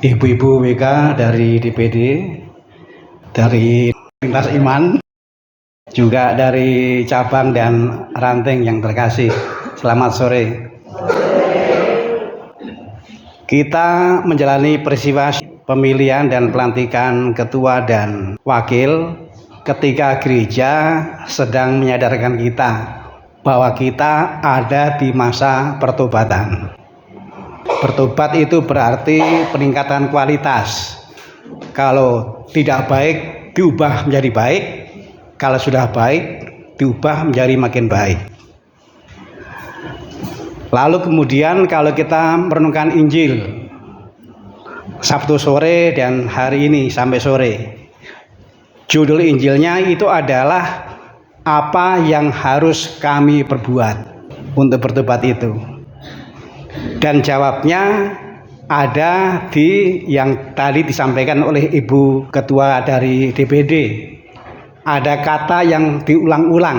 Ibu-ibu WK dari DPD, dari Lintas Iman, juga dari cabang dan ranting yang terkasih. Selamat sore. Kita menjalani peristiwa pemilihan dan pelantikan ketua dan wakil ketika gereja sedang menyadarkan kita bahwa kita ada di masa pertobatan. Bertobat itu berarti peningkatan kualitas. Kalau tidak baik diubah menjadi baik, kalau sudah baik diubah menjadi makin baik. Lalu kemudian kalau kita merenungkan Injil Sabtu sore dan hari ini sampai sore, judul Injilnya itu adalah apa yang harus kami perbuat untuk bertobat itu. Dan jawabnya ada di yang tadi disampaikan oleh Ibu Ketua dari DPD. Ada kata yang diulang-ulang.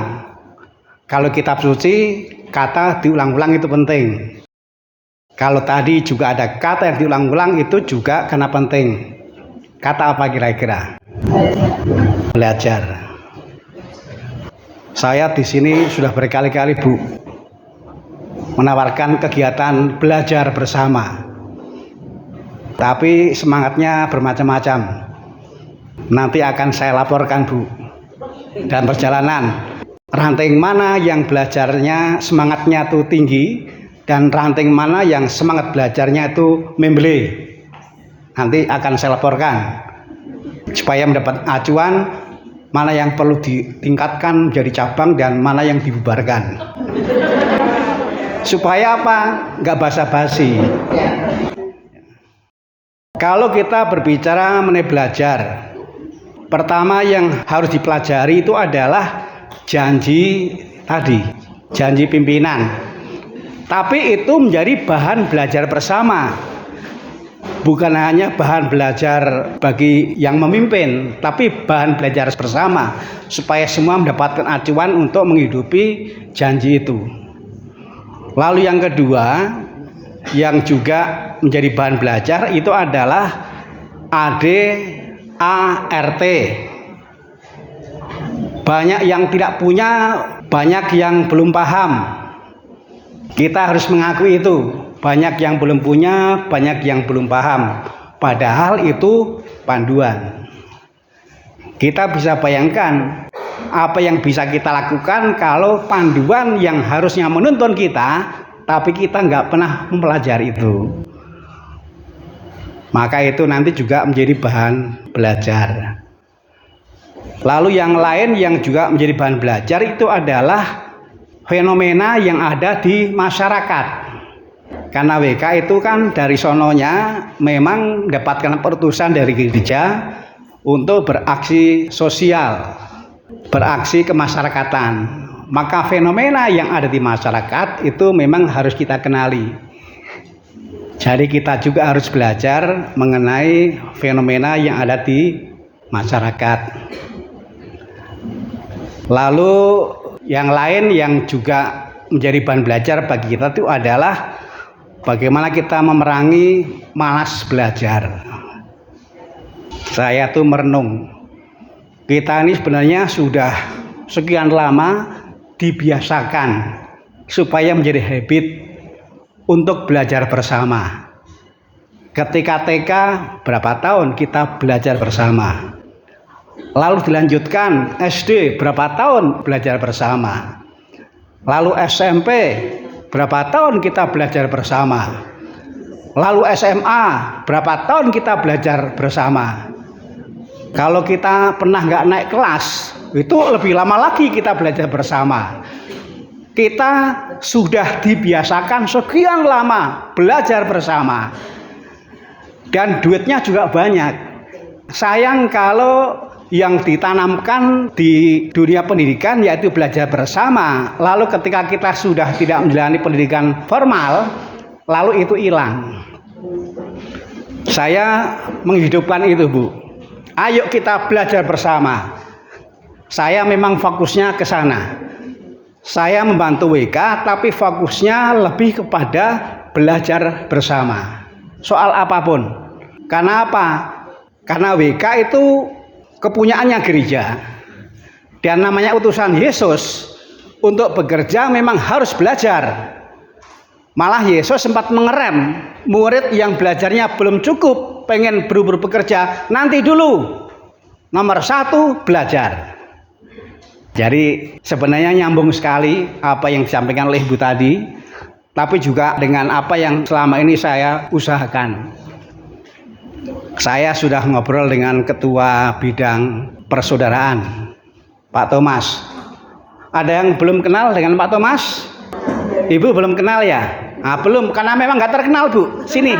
Kalau kitab suci, kata diulang-ulang itu penting. Kalau tadi juga ada kata yang diulang-ulang itu juga karena penting. Kata apa kira-kira? Belajar. Saya di sini sudah berkali-kali, Bu, menawarkan kegiatan belajar bersama. Tapi semangatnya bermacam-macam. Nanti akan saya laporkan, Bu. Dan perjalanan ranting mana yang belajarnya semangatnya itu tinggi dan ranting mana yang semangat belajarnya itu membeli. Nanti akan saya laporkan supaya mendapat acuan mana yang perlu ditingkatkan menjadi cabang dan mana yang dibubarkan. Supaya apa? Nggak basa-basi. Kalau kita berbicara mengenai belajar, pertama yang harus dipelajari itu adalah janji tadi, janji pimpinan. Tapi itu menjadi bahan belajar bersama. Bukan hanya bahan belajar bagi yang memimpin, tapi bahan belajar bersama supaya semua mendapatkan acuan untuk menghidupi janji itu. Lalu yang kedua yang juga menjadi bahan belajar itu adalah ADART. Banyak yang tidak punya, banyak yang belum paham. Kita harus mengakui itu. Banyak yang belum punya, banyak yang belum paham. Padahal itu panduan. Kita bisa bayangkan apa yang bisa kita lakukan kalau panduan yang harusnya menuntun kita, tapi kita nggak pernah mempelajari itu. Maka itu nanti juga menjadi bahan belajar. Lalu yang lain yang juga menjadi bahan belajar itu adalah fenomena yang ada di masyarakat. Karena WK itu kan dari sononya memang mendapatkan perutusan dari gereja untuk beraksi sosial, beraksi kemasyarakatan. Maka fenomena yang ada di masyarakat itu memang harus kita kenali. Jadi kita juga harus belajar mengenai fenomena yang ada di masyarakat. Lalu yang lain yang juga menjadi bahan belajar bagi kita itu adalah bagaimana kita memerangi malas belajar. Saya tuh merenung. Kita ini sebenarnya sudah sekian lama dibiasakan supaya menjadi habit untuk belajar bersama. Ketika TK berapa tahun kita belajar bersama. Lalu dilanjutkan SD berapa tahun belajar bersama. Lalu SMP berapa tahun kita belajar bersama. Lalu SMA berapa tahun kita belajar bersama. Kalau kita pernah nggak naik kelas, itu lebih lama lagi kita belajar bersama. Kita sudah dibiasakan sekian lama belajar bersama. Dan duitnya juga banyak. Sayang kalau yang ditanamkan di dunia pendidikan yaitu belajar bersama, lalu ketika kita sudah tidak menjalani pendidikan formal, lalu itu hilang. Saya menghidupkan itu, Bu. Ayo kita belajar bersama. Saya memang fokusnya ke sana. Saya membantu WK, tapi fokusnya lebih kepada belajar bersama. Soal apapun. Karena apa? Karena WK itu kepunyaannya gereja. Dan namanya utusan Yesus untuk bekerja memang harus belajar. Malah Yesus sempat mengerem murid yang belajarnya belum cukup, pengen buru-buru bekerja, nanti dulu. Nomor 1 belajar. Jadi sebenarnya nyambung sekali apa yang disampaikan oleh Ibu tadi, tapi juga dengan apa yang selama ini saya usahakan. Saya sudah ngobrol dengan Ketua Bidang Persaudaraan, Pak Thomas. Ada yang belum kenal dengan Pak Thomas? Ibu belum kenal ya? Belum, karena memang nggak terkenal, Bu. Sini.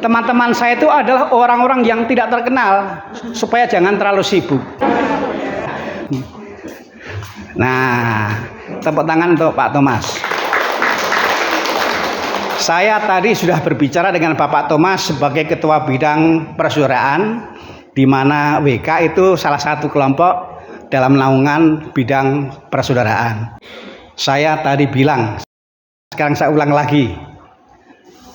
Teman-teman saya itu adalah orang-orang yang tidak terkenal, supaya jangan terlalu sibuk. Nah, tepuk tangan untuk Pak Thomas. Saya tadi sudah berbicara dengan Bapak Thomas sebagai Ketua Bidang Persaudaraan, di mana WK itu salah satu kelompok dalam naungan bidang persaudaraan. Saya tadi bilang, sekarang saya ulang lagi,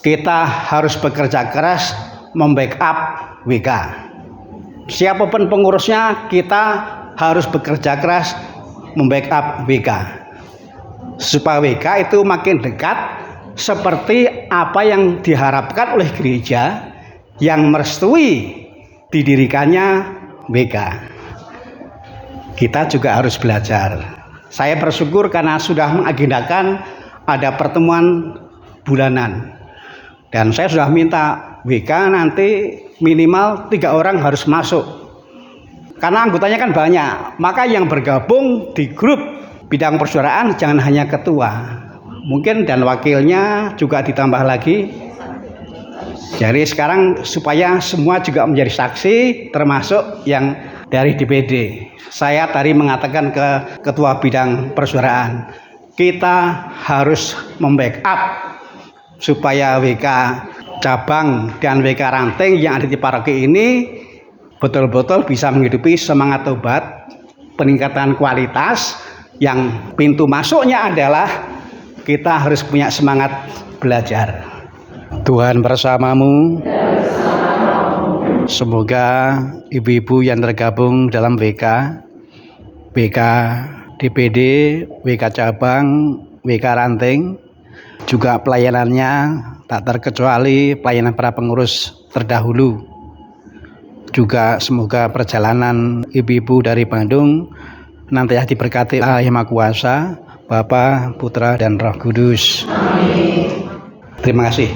kita harus bekerja keras membackup WK. Siapapun pengurusnya, kita harus bekerja keras membackup WK, supaya WK itu makin dekat seperti apa yang diharapkan oleh gereja yang merestui didirikannya WK. Kita juga harus belajar. Saya bersyukur karena sudah mengagendakan ada pertemuan bulanan. Dan saya sudah minta WK nanti minimal 3 orang harus masuk. Karena anggotanya kan banyak. Maka yang bergabung di grup bidang persaudaraan jangan hanya ketua. Mungkin dan wakilnya juga ditambah lagi. Jadi sekarang supaya semua juga menjadi saksi, termasuk yang dari DPD. Saya tadi mengatakan ke Ketua Bidang Persaudaraan, kita harus membackup supaya WK cabang dan WK ranting yang ada di paroki ini betul-betul bisa menghidupi semangat tobat, peningkatan kualitas, yang pintu masuknya adalah kita harus punya semangat belajar. Tuhan bersamamu. Semoga ibu-ibu yang tergabung dalam WK DPD, WK cabang, WK ranting, juga pelayanannya tak terkecuali pelayanan para pengurus terdahulu. Juga semoga perjalanan ibu-ibu dari Bandung nanti diberkati Allah Yang Maha Kuasa, Bapa, Putra, dan Roh Kudus. Amin. Terima kasih.